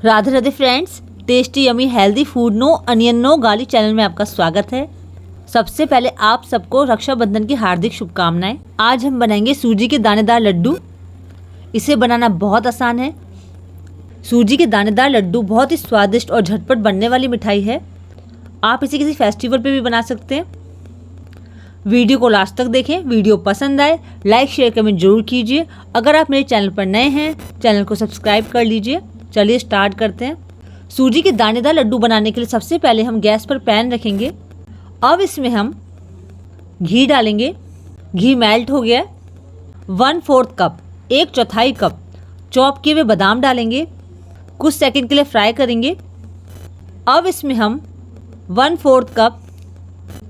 Radhe Radhe friends, tasty yummy healthy food no onion no garlic channel में आपका स्वागत है। सबसे पहले आप सबको रक्षाबंधन की हार्दिक शुभकामनाएं। आज हम बनाएंगे सूजी के दानेदार लड्डू। इसे बनाना बहुत आसान है। सूजी के दानेदार लड्डू बहुत ही स्वादिष्ट और झटपट बनने वाली मिठाई है। आप इसे किसी फेस्टिवल पे भी बना सकते हैं। वीडियो को लास्ट तक देखें। वीडियो पसंद आए लाइक शेयर कमेंट जरूर कीजिए। अगर आप मेरे चैनल पर नए हैं चैनल को सब्सक्राइब कर लीजिए। चलिए स्टार्ट करते हैं। सूजी के दानेदार लड्डू बनाने के लिए सबसे पहले हम गैस पर पैन रखेंगे। अब इसमें हम घी डालेंगे। घी मेल्ट हो गया। 1/4 कप 1/4 कप चॉप किए हुए बादाम डालेंगे। कुछ सेकंड के लिए फ्राई करेंगे। अब इसमें हम 1/4 कप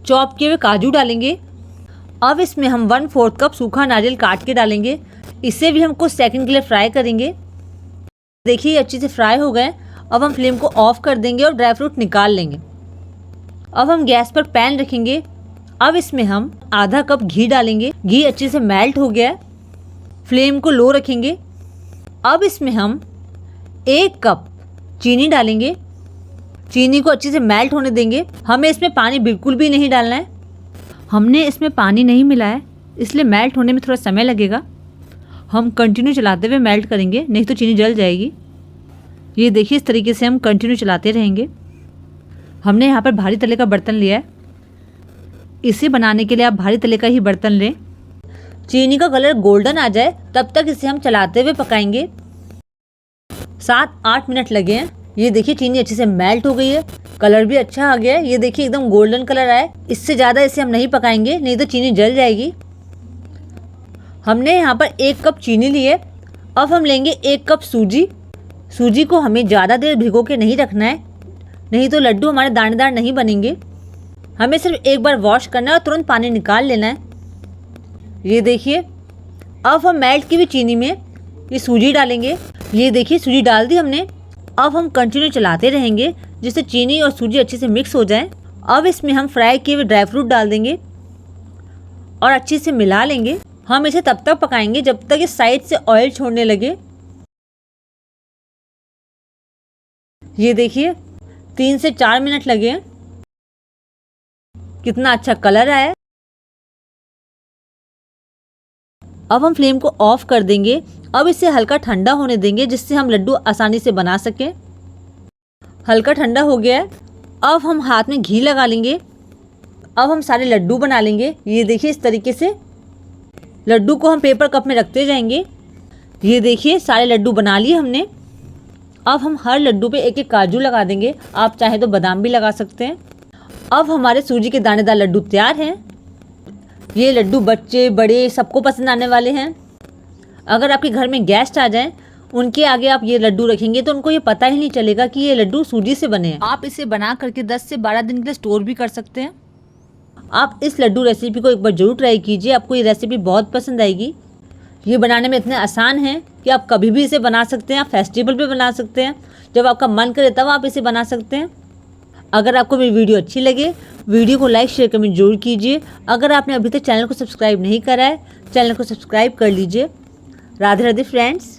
चॉप किए हुए काजू डालेंगे। अब इसमें हम 1/4 कप सूखा नारियल काट के डालेंगे। इसे भी हम कुछ सेकंड के लिए फ्राई करेंगे। देखिए ये अच्छे से फ्राई हो गए। अब हम फ्लेम को ऑफ कर देंगे और ड्राई फ्रूट निकाल लेंगे। अब हम गैस पर पैन रखेंगे। अब इसमें हम आधा कप घी डालेंगे। घी अच्छे से मेल्ट हो गया है। फ्लेम को लो रखेंगे। अब इसमें हम 1 कप चीनी डालेंगे। चीनी को अच्छे से मेल्ट होने देंगे। हमें इसमें पानी बिल्कुल भी नहीं डालना है। हमने इसमें पानी नहीं मिलाया है, इसलिए मेल्ट होने में थोड़ा समय लगेगा। हम कंटिन्यू चलाते हुए मेल्ट करेंगे, नहीं तो चीनी जल जाएगी। ये देखिए इस तरीके से हम कंटिन्यू चलाते रहेंगे। हमने यहाँ पर भारी तले का बर्तन लिया है। इसे बनाने के लिए आप भारी तले का ही बर्तन लें। चीनी का कलर गोल्डन आ जाए तब तक इसे हम चलाते हुए पकाएंगे। 7-8 मिनट लगे हैं। ये देखिए चीनी अच्छे से मेल्ट हो गई है। कलर भी अच्छा आ गया है। ये देखिए एकदम गोल्डन कलर आया है। इससे ज़्यादा इसे हम नहीं पकाएंगे, नहीं तो चीनी जल जाएगी। हमने यहाँ पर 1 कप चीनी ली है। अब हम लेंगे 1 कप सूजी। सूजी को हमें ज़्यादा देर भिगो के नहीं रखना है, नहीं तो लड्डू हमारे दानेदार नहीं बनेंगे। हमें सिर्फ एक बार वॉश करना है और तुरंत पानी निकाल लेना है। ये देखिए अब हम मेल्ट की हुई चीनी में ये सूजी डालेंगे। ये देखिए सूजी डाल दी हमने। अब हम कंटिन्यू चलाते रहेंगे जिससे चीनी और सूजी अच्छे से मिक्स हो जाए। अब इसमें हम फ्राई किए हुए ड्राई फ्रूट डाल देंगे और अच्छे से मिला लेंगे। हम इसे तब तक पकाएंगे जब तक इस साइड से ऑयल छोड़ने लगे। ये देखिए 3 से 4 मिनट लगे हैं। कितना अच्छा कलर आया है। अब हम फ्लेम को ऑफ कर देंगे। अब इसे हल्का ठंडा होने देंगे जिससे हम लड्डू आसानी से बना सकें। हल्का ठंडा हो गया है। अब हम हाथ में घी लगा लेंगे। अब हम सारे लड्डू बना लेंगे। ये देखिए इस तरीके से लड्डू को हम पेपर कप में रखते जाएंगे। ये देखिए सारे लड्डू बना लिए हमने। अब हम हर लड्डू पे एक एक काजू लगा देंगे। आप चाहे तो बादाम भी लगा सकते हैं। अब हमारे सूजी के दानेदार लड्डू तैयार हैं। ये लड्डू बच्चे बड़े सबको पसंद आने वाले हैं। अगर आपके घर में गेस्ट आ जाएं, उनके आगे आप ये लड्डू रखेंगे तो उनको ये पता ही नहीं चलेगा कि ये लड्डू सूजी से बने हैं। आप इसे बना करके 10 से 12 दिन के लिए स्टोर भी कर सकते हैं। आप इस लड्डू रेसिपी को एक बार जरूर ट्राई कीजिए। आपको ये रेसिपी बहुत पसंद आएगी। ये बनाने में इतने आसान है कि आप कभी भी इसे बना सकते हैं। आप फेस्टिवल पे बना सकते हैं, जब आपका मन करे तब आप इसे बना सकते हैं। अगर आपको मेरी वीडियो अच्छी लगे वीडियो को लाइक शेयर कमेंट जरूर कीजिए। अगर आपने अभी तक चैनल को सब्सक्राइब नहीं करा है चैनल को सब्सक्राइब कर लीजिए। राधे राधे फ्रेंड्स।